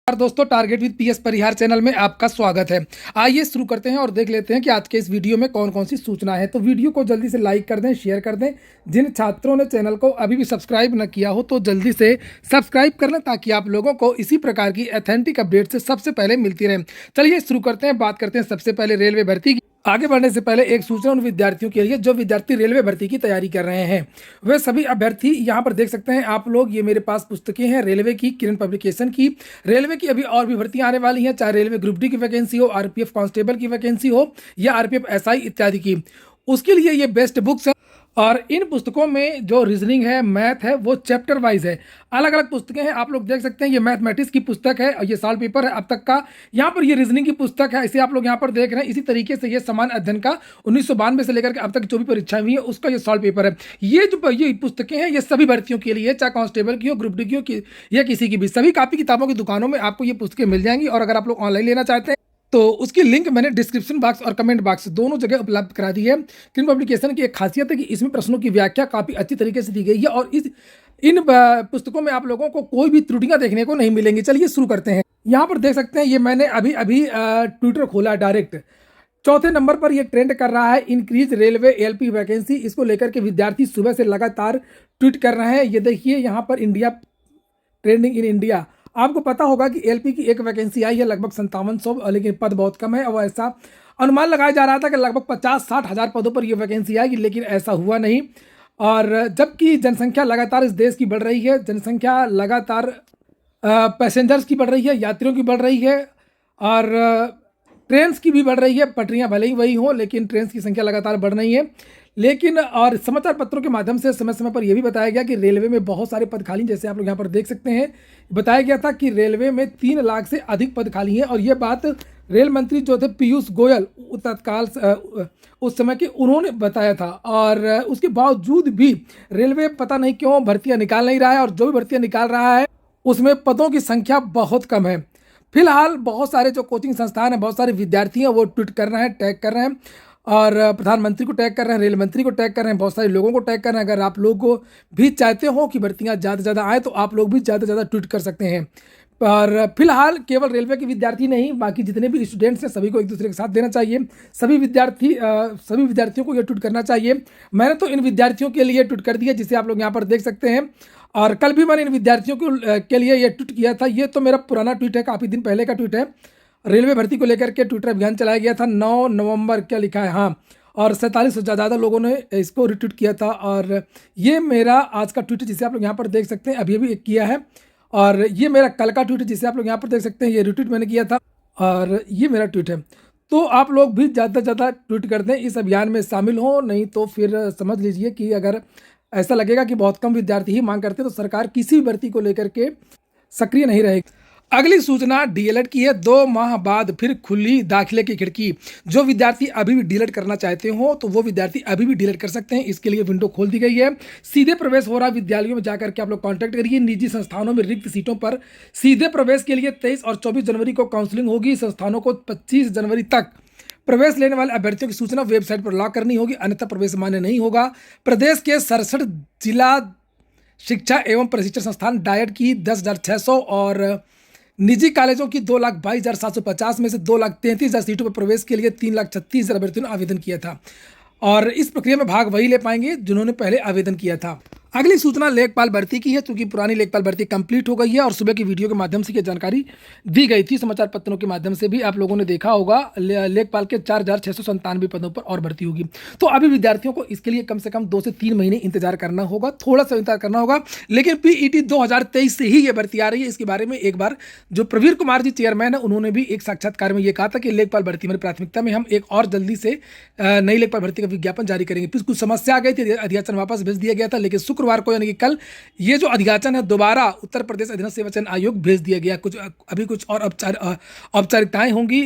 दोस्तों, target with PS Parihar channel में आपका स्वागत है। आइए शुरू करते हैं और देख लेते हैं कि आज के इस वीडियो में कौन कौन सी सूचना है। तो वीडियो को जल्दी से लाइक कर दें, शेयर कर दें। जिन छात्रों ने चैनल को अभी भी सब्सक्राइब न किया हो तो जल्दी से सब्सक्राइब कर लें ताकि आप लोगों को इसी प्रकार की ऑथेंटिक अपडेट से सबसे पहले मिलती रहे। चलिए शुरू करते हैं, बात करते हैं सबसे पहले रेलवे भर्ती की। आगे बढ़ने से पहले एक सूचना उन विद्यार्थियों के लिए जो विद्यार्थी रेलवे भर्ती की तैयारी कर रहे हैं। वे सभी अभ्यर्थी यहाँ पर देख सकते हैं आप लोग, ये मेरे पास पुस्तकें हैं रेलवे की, किरण पब्लिकेशन की। रेलवे की अभी और भी भर्तियां आने वाली हैं, चाहे रेलवे ग्रुप डी की वैकेंसी हो, आरपीएफ कांस्टेबल की वैकेंसी हो या आरपीएफ एसआई इत्यादि की। उसके लिए ये बेस्ट बुक्स है और इन पुस्तकों में जो रीजनिंग है, मैथ है, वो चैप्टर वाइज है। अलग अलग पुस्तकें हैं, आप लोग देख सकते हैं। ये मैथमेटिक्स की पुस्तक है और ये सॉल्व पेपर है अब तक का। यहाँ पर ये रीजनिंग की पुस्तक है, इसे आप लोग यहाँ पर देख रहे हैं। इसी तरीके से ये समान अध्ययन का 1992 से लेकर के अब तक जो भी परीक्षाएं हुई है उसका ये सॉल्व पेपर है। ये पुस्तकें हैं, ये सभी भर्तियों के लिए, चाहे कांस्टेबल की हो, ग्रुप डी की हो या किसी की भी। सभी कॉपी किताबों की दुकानों में आपको ये पुस्तकें मिल जाएंगी और अगर आप लोग ऑनलाइन लेना चाहते हैं तो उसकी लिंक मैंने डिस्क्रिप्शन बॉक्स और कमेंट बॉक्स दोनों जगह उपलब्ध करा दी है। किरण पब्लिकेशन की एक खासियत है कि इसमें प्रश्नों की व्याख्या काफ़ी अच्छी तरीके से दी गई है और इन पुस्तकों में आप लोगों को कोई भी त्रुटियां देखने को नहीं मिलेंगी। चलिए शुरू करते हैं। यहाँ पर देख सकते हैं, ये मैंने अभी अभी ट्विटर खोला डायरेक्ट। चौथे नंबर पर यह ट्रेंड कर रहा है, इंक्रीज रेलवे एलपी वैकेंसी। इसको लेकर के विद्यार्थी सुबह से लगातार ट्वीट कर रहे हैं। ये देखिए यहाँ पर इंडिया ट्रेंडिंग इन इंडिया। आपको पता होगा कि एलपी की एक वैकेंसी आई है लगभग 5700, लेकिन पद बहुत कम है और ऐसा अनुमान लगाया जा रहा था कि लगभग 50-60 हज़ार पदों पर यह वैकेंसी आएगी, लेकिन ऐसा हुआ नहीं। और जबकि जनसंख्या लगातार इस देश की बढ़ रही है, जनसंख्या लगातार पैसेंजर्स की बढ़ रही है, यात्रियों की बढ़ रही है और ट्रेन्स की भी बढ़ रही है। पटरियां भले ही वही हों लेकिन ट्रेन्स की संख्या लगातार बढ़ रही है। लेकिन और समाचार पत्रों के माध्यम से समय समय पर यह भी बताया गया कि रेलवे में बहुत सारे पद खाली, जैसे आप लोग यहाँ पर देख सकते हैं। बताया गया था कि रेलवे में 3 लाख से अधिक पद खाली हैं और ये बात रेल मंत्री जो थे पीयूष गोयल तत्काल उस समय के उन्होंने बताया था। और उसके बावजूद भी रेलवे पता नहीं क्यों भर्तियाँ निकाल नहीं रहा है और जो भी भर्तियाँ निकाल रहा है उसमें पदों की संख्या बहुत कम है। फिलहाल बहुत सारे जो कोचिंग संस्थान हैं, बहुत सारे विद्यार्थी हैं, वो ट्वीट कर रहे हैं, टैग कर रहे हैं और प्रधानमंत्री को टैग कर रहे हैं, रेल मंत्री को टैग कर रहे हैं, बहुत सारे लोगों को टैग कर रहे हैं। अगर आप लोग को भी चाहते हो कि भर्तियां ज़्यादा से ज़्यादा आए तो आप लोग भी ज़्यादा से ज़्यादा ट्वीट कर सकते हैं। और फिलहाल केवल रेलवे के विद्यार्थी नहीं, बाकी जितने भी स्टूडेंट्स हैं सभी को एक दूसरे के साथ देना चाहिए। सभी विद्यार्थियों को ये ट्वीट करना चाहिए। मैंने तो इन विद्यार्थियों के लिए ट्वीट कर दिया जिसे आप लोग यहाँ पर देख सकते हैं। और कल भी मैंने इन विद्यार्थियों के लिए ये ट्वीट किया था। ये तो मेरा पुराना ट्वीट है, काफ़ी दिन पहले का ट्वीट है। रेलवे भर्ती को लेकर के ट्विटर अभियान चलाया गया था 9 नवंबर, क्या लिखा है, हाँ, और 47 से ज़्यादा लोगों ने इसको रिट्वीट किया था। और ये मेरा आज का ट्वीट है जिसे आप लोग यहाँ पर देख सकते हैं, अभी एक किया है। और ये मेरा कल का ट्वीट है जिसे आप लोग यहाँ पर देख सकते हैं, ये रिट्वीट मैंने किया था और ये मेरा ट्वीट है। तो आप लोग भी ज़्यादा से ज़्यादा ट्वीट कर दें, इस अभियान में शामिल हो। नहीं तो फिर समझ लीजिए कि अगर ऐसा लगेगा कि बहुत कम विद्यार्थी ही मांग करते तो सरकार किसी भी भर्ती को लेकर के सक्रिय नहीं रहेगी। अगली सूचना डीएलएड की है। 2 माह बाद फिर खुली दाखिले की खिड़की। जो विद्यार्थी अभी भी डीएलएड करना चाहते हो तो वो विद्यार्थी अभी भी डीएलएड कर सकते हैं। इसके लिए विंडो खोल दी गई है। सीधे प्रवेश हो रहा है विद्यालयों में, जाकर के आप लोग कांटेक्ट करिए। निजी संस्थानों में रिक्त सीटों पर सीधे प्रवेश के लिए 23 और 24 जनवरी को काउंसलिंग होगी। संस्थानों को 25 जनवरी तक प्रवेश लेने वाले अभ्यर्थियों की सूचना वेबसाइट पर लॉक करनी होगी, अन्यथा प्रवेश मान्य नहीं होगा। प्रदेश के 67 जिला शिक्षा एवं प्रशिक्षण संस्थान डायट की 10,600 और निजी कॉलेजों की 2,22,750 में से 2,33,000 सीटों पर प्रवेश के लिए 3,36,000 अभ्यर्थियों ने आवेदन किया था और इस प्रक्रिया में भाग वही ले पाएंगे जिन्होंने पहले आवेदन किया था। अगली सूचना लेखपाल भर्ती की है, क्योंकि पुरानी लेखपाल भर्ती कंप्लीट हो गई है और सुबह की वीडियो के माध्यम से ये जानकारी दी गई थी। समाचार पत्रों के माध्यम से भी आप लोगों ने देखा होगा। लेखपाल के 4,697 पदों पर और भर्ती होगी। तो अभी विद्यार्थियों को इसके लिए कम से कम 2 से 3 महीने इंतजार करना होगा, थोड़ा सा इंतजार करना होगा। लेकिन पीईटी 2023 से ही ये भर्ती आ रही है। इसके बारे में एक बार जो प्रवीर कुमार जी चेयरमैन है उन्होंने भी एक साक्षात्कार में ये कहा था कि लेखपाल भर्ती में प्राथमिकता में हम एक और जल्दी से नई लेखपाल भर्ती का विज्ञापन जारी करेंगे। फिर कुछ समस्या आ गई थी, अधियाचन वापस भेज दिया गया था, लेकिन शुक्रवार को यानी कि कल ये जो अधियाचन है दोबारा उत्तर प्रदेश अधीनस्थ सेवा चयन आयोग भेज दिया गया। कुछ और औपचारिकताएं होंगी,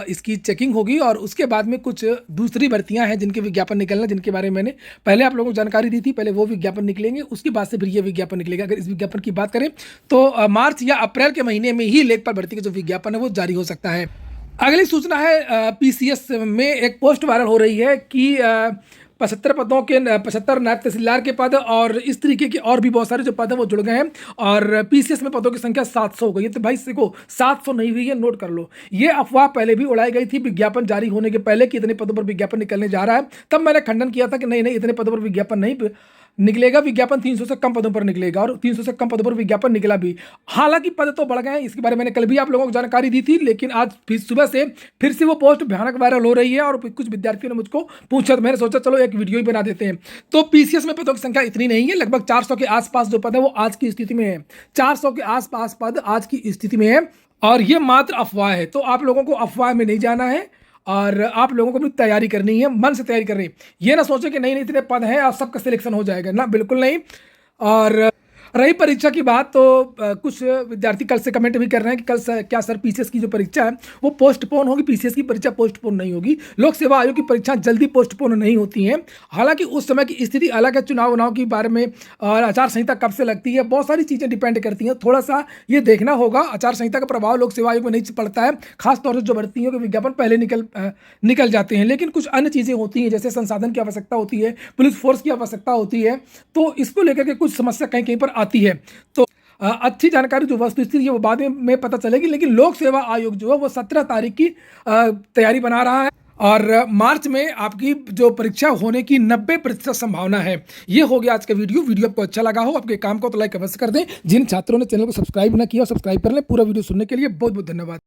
इसकी चेकिंग होगी और उसके बाद में कुछ दूसरी भर्तियां हैं जिनके विज्ञापन निकलना, जिनके बारे में मैंने पहले आप लोगों को जानकारी दी थी। पहले वो विज्ञापन निकलेंगे, उसके बाद से फिर ये विज्ञापन निकलेगा। अगर इस विज्ञापन की बात करें तो मार्च या अप्रैल के महीने में ही लेखपाल भर्ती का जो विज्ञापन है वो जारी हो सकता है। अगली सूचना है पीसीएस में एक पोस्ट वायरल हो रही है कि 75 पदों के 75 नायब तहसीलदार के पद और इस तरीके के और भी बहुत सारे जो पद हैं वो जुड़ गए हैं और पीसीएस में पदों की संख्या 700 हो गई है। तो भाई देखो 700 नहीं हुई है, नोट कर लो। ये अफवाह पहले भी उड़ाई गई थी विज्ञापन जारी होने के पहले कि इतने पदों पर विज्ञापन निकलने जा रहा है। तब मैंने खंडन किया था कि नहीं नहीं, इतने पदों पर विज्ञापन नहीं निकलेगा, विज्ञापन 300 से कम पदों पर निकलेगा और 300 से कम पदों पर विज्ञापन निकला भी। हालांकि पद तो बढ़ गए हैं, इसके बारे में मैंने कल भी आप लोगों को जानकारी दी थी, लेकिन आज फिर सुबह से फिर से वो पोस्ट भयानक वायरल हो रही है और कुछ विद्यार्थियों ने मुझको पूछा तो मैंने सोचा चलो एक वीडियो ही बना देते हैं। तो पीसीएस में पदों की संख्या इतनी नहीं है, लगभग 400 के आसपास जो पद है वो आज की स्थिति में है। 400 के आसपास पद आज की स्थिति में है और ये मात्र अफवाह है। तो आप लोगों को अफवाह में नहीं जाना है और आप लोगों को भी तैयारी करनी है, मन से तैयारी करनी है। ये ना सोचे कि नहीं नहीं इतने पद हैं और सबका सिलेक्शन हो जाएगा, ना बिल्कुल नहीं। और रही परीक्षा की बात तो कुछ विद्यार्थी कल से कमेंट भी कर रहे हैं कि कल क्या सर पीसीएस की जो परीक्षा है वो पोस्टपोन होगी। पीसीएस की परीक्षा पोस्टपोन नहीं होगी, लोक सेवा आयोग की परीक्षा जल्दी पोस्टपोन नहीं होती हैं। हालांकि उस समय की स्थिति अलग है, चुनाव के बारे में और आचार संहिता कब से लगती है, बहुत सारी चीज़ें डिपेंड करती हैं। थोड़ा सा ये देखना होगा, आचार संहिता का प्रभाव लोक सेवा आयोग में नहीं पड़ता है, खासतौर से जो भर्तियों के विज्ञापन पहले निकल जाते हैं। लेकिन कुछ अन्य चीज़ें होती हैं जैसे संसाधन की आवश्यकता होती है, पुलिस फोर्स की आवश्यकता होती है, तो इसको लेकर के कुछ समस्या कहीं कहीं पर आती है। तो अच्छी जानकारी जो वस्तु स्थिति है वो बाद में पता चलेगी, लेकिन लोक सेवा आयोग जो है वो 17 तारीख की तैयारी बना रहा है और मार्च में आपकी जो परीक्षा होने की 90% संभावना है। ये हो गया आज का वीडियो आपको अच्छा लगा हो, आपके काम को तो लाइक अवश्य कर दें। जिन छात्रों ने चैनल को सब्सक्राइब ना किया सब्सक्राइब कर लें। पूरा वीडियो सुनने के लिए बहुत बहुत धन्यवाद।